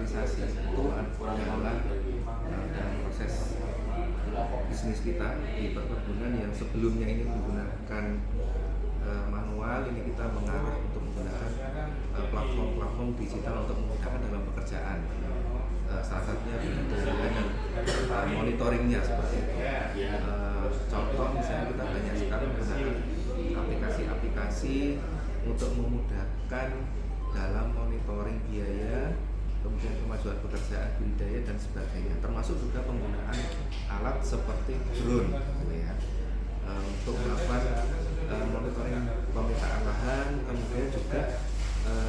digitalisasi itu adalah dalam proses bisnis kita di perkebunan yang sebelumnya ini menggunakan manual, ini kita mengarah untuk menggunakan platform-platform digital untuk memudahkan dalam pekerjaan. Salah satunya pengendalian dan monitoringnya seperti itu. Contoh misalnya kita banyak sekali menggunakan aplikasi-aplikasi untuk memudahkan dalam monitoring biaya, kemudian kemajuan pekerjaan, budidaya dan sebagainya, termasuk juga penggunaan alat seperti drone gitu ya, untuk melakukan monitoring permintaan lahan. Kemudian juga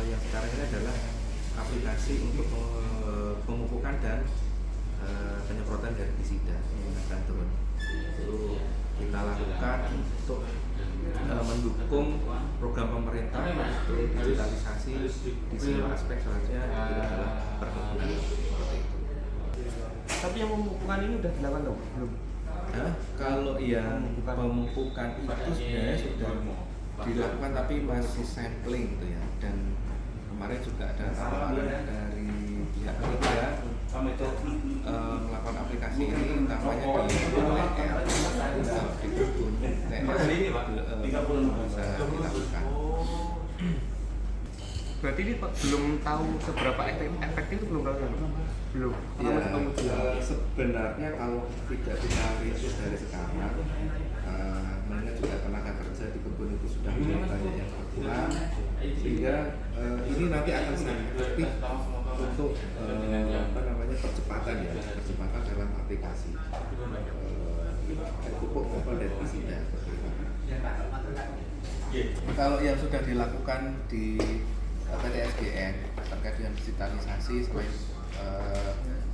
yang sekarang ini adalah aplikasi untuk pemupukan dan penyemprotan herbisida menggunakan drone. Itu kita lakukan untuk mendukung program pemerintah untuk digitalisasi di semua aspek, selanjutnya itu adalah perkebunan seperti itu. Tapi yang pemupukan ini udah dilakukan dong? Belum? Kalau yang pemupukan itu sebenarnya sudah dilakukan tapi masih sampling gitu ya, dan kemarin juga ada tawaran dari pihak ketiga untuk melakukan aplikasi ini, utamanya di TR, di kebun TR bisa dilakukan. Berarti ini belum tahu seberapa efektif itu, belum tahu ya? Belum. Ya, sebenarnya kalau tidak kita riset dari sekarang, namanya juga tenaga kerja di kebun itu sudah mulai banyak yang berkurang, sehingga ini nanti akan sangat efektif untuk percepatan dalam aplikasi pupuk maupun herbisida. Kalau yang sudah dilakukan di PT SGN terkait dengan digitalisasi selain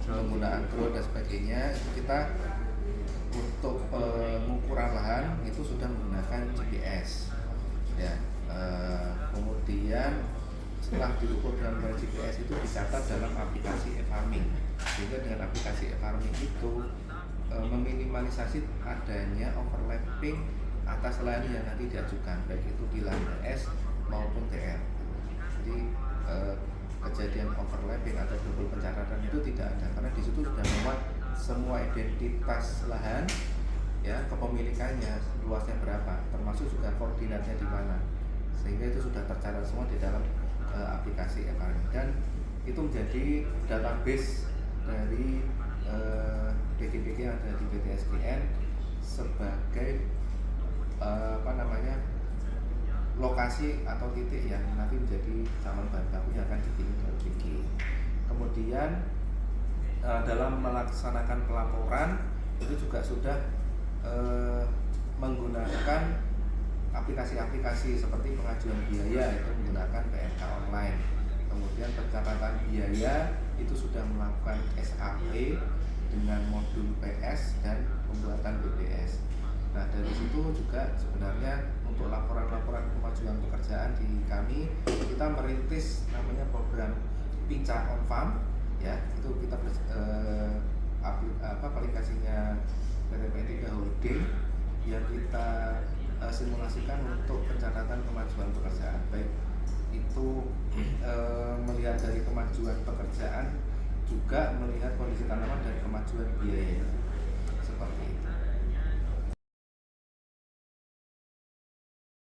penggunaan drone dan sebagainya, itu kita untuk pengukuran lahan itu sudah menggunakan GPS ya. Kemudian setelah diukur dengan GPS itu dicatat dalam aplikasi e-farming, sehingga dengan aplikasi e-farming itu meminimalisasi adanya overlapping atas lahan yang nanti diajukan, baik itu di lahan TS maupun TR. Jadi kejadian overlapping atau double pencatatan itu tidak ada, karena di situ sudah memuat semua identitas lahan ya, kepemilikannya, luasnya berapa, termasuk juga koordinatnya di mana, sehingga itu sudah tercatat semua di dalam aplikasi e-farming, dan itu menjadi database dari PG-PG yang ada di PT SGN sebagai lokasi atau titik yang nanti menjadi calon bahan baku yang akan dikirim ke PG. Kemudian dalam melaksanakan pelaporan itu juga sudah menggunakan aplikasi-aplikasi seperti pengajuan biaya, itu menggunakan PMK online. Kemudian pencatatan biaya itu sudah melakukan SAP dengan modul PS dan pembuatan BPS. Nah, dari situ juga sebenarnya untuk laporan-laporan kemajuan pekerjaan di kami, kita merintis namanya program Pinca on Farm ya. Itu kita aplikasinya PT Holding yang kita simulasikan untuk pencatatan kemajuan pekerjaan, baik itu melihat dari kemajuan pekerjaan, juga melihat kondisi tanaman dan kemajuan biaya seperti itu.